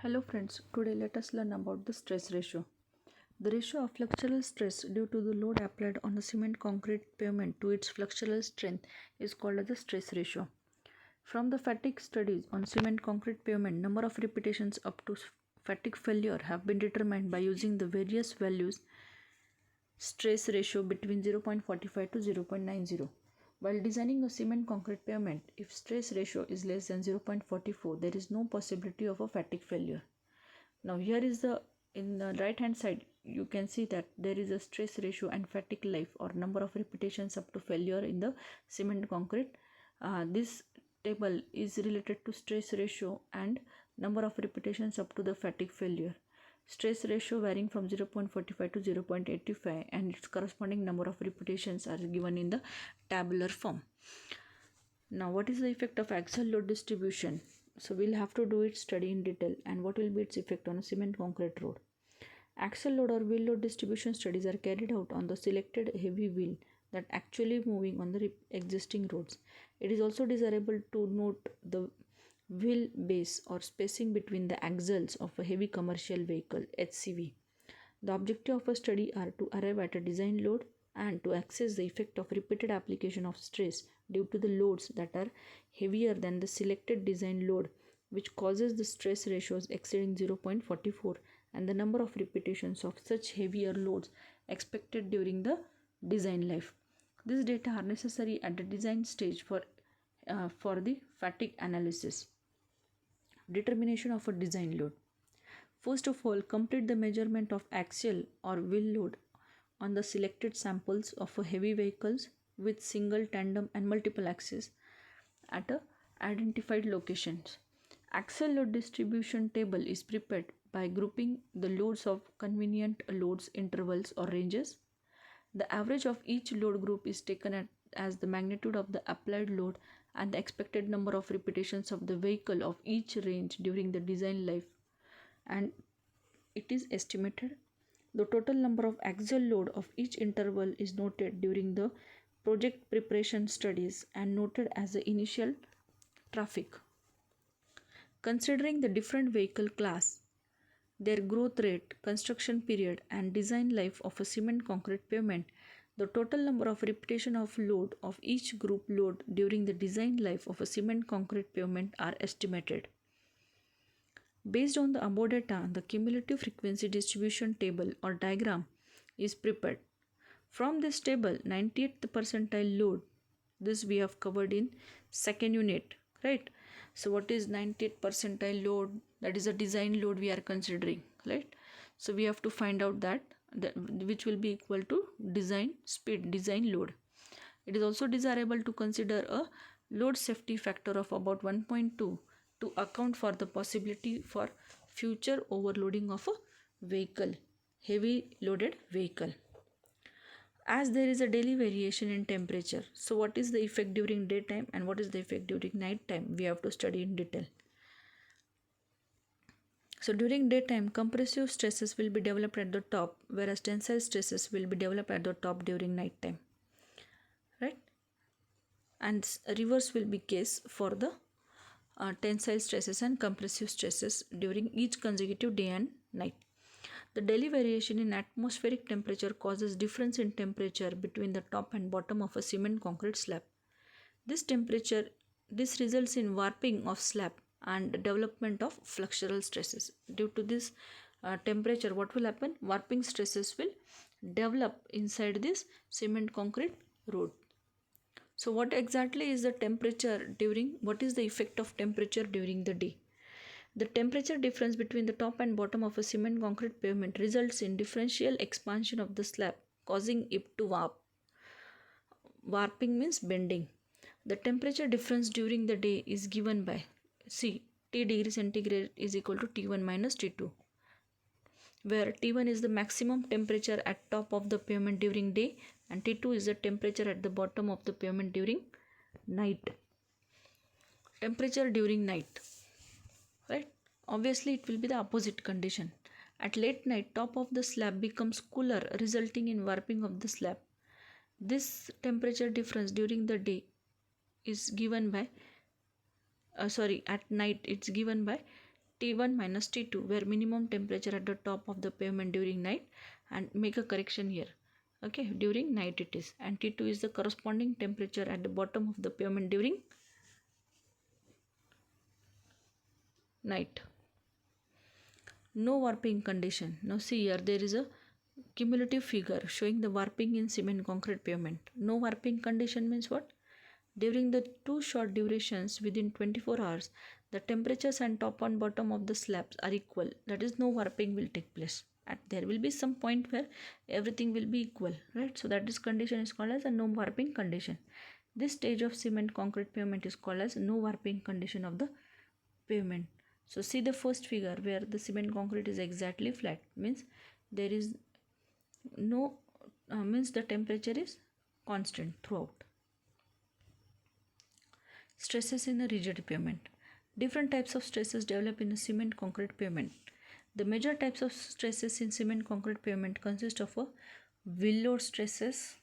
Hello friends, today let us learn about the stress ratio. The ratio of flexural stress due to the load applied on the cement concrete pavement to its flexural strength is called as the stress ratio. From the fatigue studies on cement concrete pavement, number of repetitions up to fatigue failure have been determined by using the various values stress ratio between 0.45 to 0.90. While designing a cement concrete pavement, if stress ratio is less than 0.44, there is no possibility of a fatigue failure. Now here is in the right hand side you can see that there is a stress ratio and fatigue life or number of repetitions up to failure in the cement concrete. This table is related to stress ratio and number of repetitions up to the fatigue failure. Stress ratio varying from 0.45 to 0.85 and its corresponding number of repetitions are given in the tabular form. Now what is the effect of axial load distribution? So we'll have to do it study in detail and what will be its effect on a cement concrete road. Axial load or wheel load distribution studies are carried out on the selected heavy wheel that actually moving on the existing roads. It is also desirable to note the wheel base or spacing between the axles of a heavy commercial vehicle HCV. The objective of a study are to arrive at a design load and to assess the effect of repeated application of stress due to the loads that are heavier than the selected design load, which causes the stress ratios exceeding 0.44 and the number of repetitions of such heavier loads expected during the design life. These data are necessary at the design stage for the fatigue analysis. Determination of a design load. First of all, complete the measurement of axial or wheel load on the selected samples of heavy vehicles with single, tandem and multiple axes at identified locations. Axial load distribution table is prepared by grouping the loads of convenient loads intervals or ranges. The average of each load group is taken as the magnitude of the applied load and the expected number of repetitions of the vehicle of each range during the design life, and it is estimated. The total number of axial load of each interval is noted during the project preparation studies and noted as the initial traffic. Considering the different vehicle class, their growth rate, construction period and design life of a cement concrete pavement, the total number of repetition of load of each group load during the design life of a cement concrete pavement are estimated. Based on the above data, the cumulative frequency distribution table or diagram is prepared. From this table, 98th percentile load, this we have covered in second unit, right? So what is 98th percentile load? That is a design load we are considering, right? So we have to find out that which will be equal to design speed, design load. It is also desirable to consider a load safety factor of about 1.2 to account for the possibility for future overloading of a vehicle, heavy loaded vehicle. As there is a daily variation in temperature, so what is the effect during daytime and what is the effect during night time, we have to study in detail. So during daytime, compressive stresses will be developed at the top, whereas tensile stresses will be developed at the top during night time, right? And reverse will be case for the tensile stresses and compressive stresses during each consecutive day and night. The daily variation in atmospheric temperature causes difference in temperature between the top and bottom of a cement concrete slab. This results in warping of slab and development of flexural stresses. Due to this temperature, what will happen? Warping stresses will develop inside this cement concrete road. So what exactly is the temperature what is the effect of temperature during the day? The temperature difference between the top and bottom of a cement concrete pavement results in differential expansion of the slab, causing it to warp. Warping means bending. The temperature difference during the day is given by T degree centigrade is equal to T1 minus T2, where T1 is the maximum temperature at top of the pavement during day and T2 is the temperature at the bottom of the pavement during night. Temperature during night, right? Obviously it will be the opposite condition. At late night, top of the slab becomes cooler, resulting in warping of the slab. This temperature difference during the day is given by at night it's given by T1 minus T2, where minimum temperature at the top of the pavement during night, and make a correction here. Okay, during night it is, and T2 is the corresponding temperature at the bottom of the pavement during night. No warping condition. Now see here, there is a cumulative figure showing the warping in cement concrete pavement. No warping condition means what? During the two short durations within 24 hours, the temperatures and top and bottom of the slabs are equal. That is, no warping will take place. There will be some point where everything will be equal, right? So that is condition is called as a no warping condition. This stage of cement concrete pavement is called as no warping condition of the pavement. So see the first figure where the cement concrete is exactly flat, means there is no means the temperature is constant throughout. Stresses in a rigid pavement. Different types of stresses develop in a cement concrete pavement. The major types of stresses in cement concrete pavement consist of a wheel load stresses,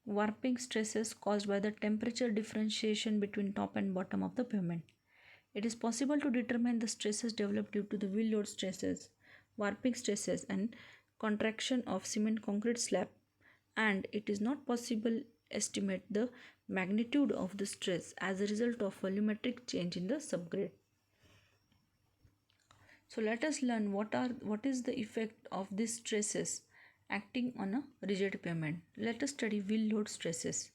warping stresses caused by the temperature differentiation between top and bottom of the pavement. It is possible to determine the stresses developed due to the wheel load stresses, warping stresses, and contraction of cement concrete slab, and it is not possible estimate the magnitude of the stress as a result of volumetric change in the subgrade. So let us learn what is the effect of these stresses acting on a rigid pavement. Let us study wheel load stresses.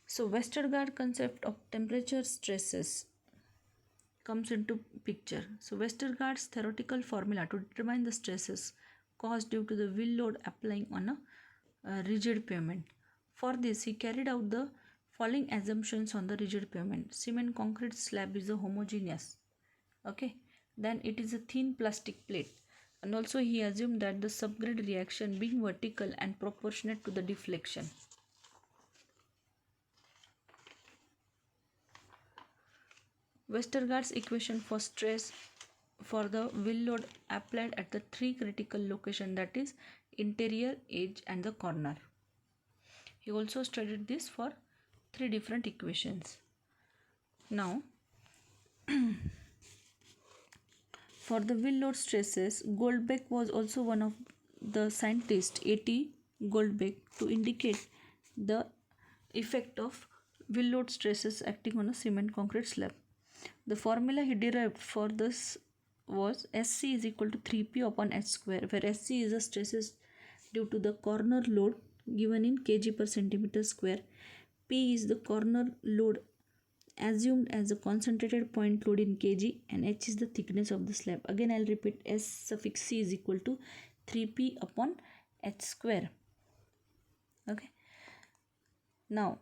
So Westergaard concept of temperature stresses comes into picture. So Westergaard's theoretical formula to determine the stresses caused due to the wheel load applying on a rigid pavement. For this, he carried out the following assumptions on the rigid pavement. Cement concrete slab is a homogeneous. Okay, then it is a thin plastic plate, and also he assumed that the subgrade reaction being vertical and proportionate to the deflection. Westergaard's equation for stress for the wheel load applied at the three critical locations, that is interior, edge and the corner. He also studied this for three different equations. Now for the wheel load stresses, Goldbeck was also one of the scientists, A.T. Goldbeck, to indicate the effect of wheel load stresses acting on a cement concrete slab. The formula he derived for this was SC is equal to 3P upon H square, where SC is the stresses due to the corner load given in kg per centimeter square. P is the corner load assumed as a concentrated point load in kg, and H is the thickness of the slab. Again I will repeat, S suffix C is equal to 3P upon H square. Okay. Now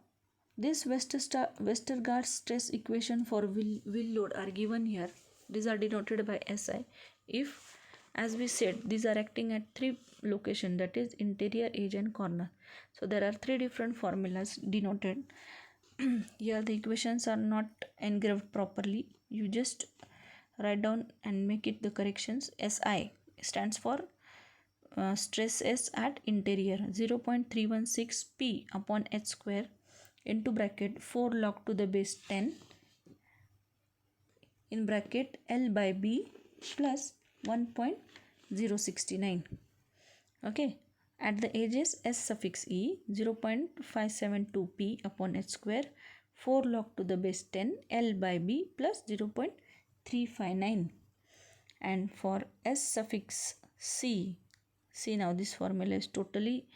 this Westergaard stress equation for wheel load are given here. These are denoted by SI. If, as we said, these are acting at three locations, that is interior, edge and corner. So there are three different formulas denoted. Here the equations are not engraved properly. You just write down and make it the corrections. SI stands for stresses at interior, 0.316 P upon H square into bracket 4 log to the base 10 in bracket L by B plus 1.069. Okay. At the edges, S suffix E, 0.572 P upon H square, 4 log to the base 10 L by B plus 0.359. And for S suffix C, see now this formula is totally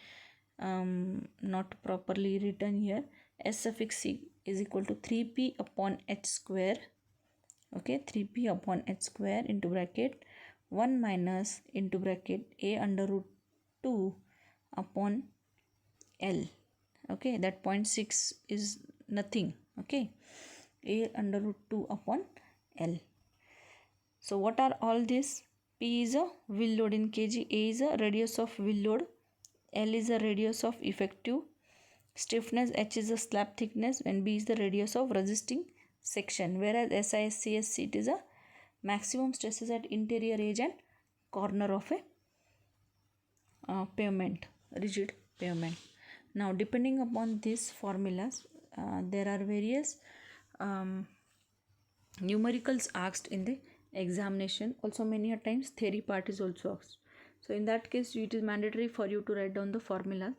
not properly written here. S suffix C is equal to 3P upon H square. Okay, 3P upon H square into bracket 1 minus into bracket A under root 2 upon L. Okay, that 0.6 is nothing. Okay, A under root 2 upon L. So what are all this? P is a wheel load in kg, A is a radius of wheel load, L is a radius of effective stiffness, H is the slab thickness, and B is the radius of resisting section. Whereas SI, SC, SC, it is a maximum stresses at interior, edge and corner of a pavement, rigid pavement. Now depending upon these formulas, there are various numericals asked in the examination. Also many a times theory part is also asked. So in that case it is mandatory for you to write down the formulas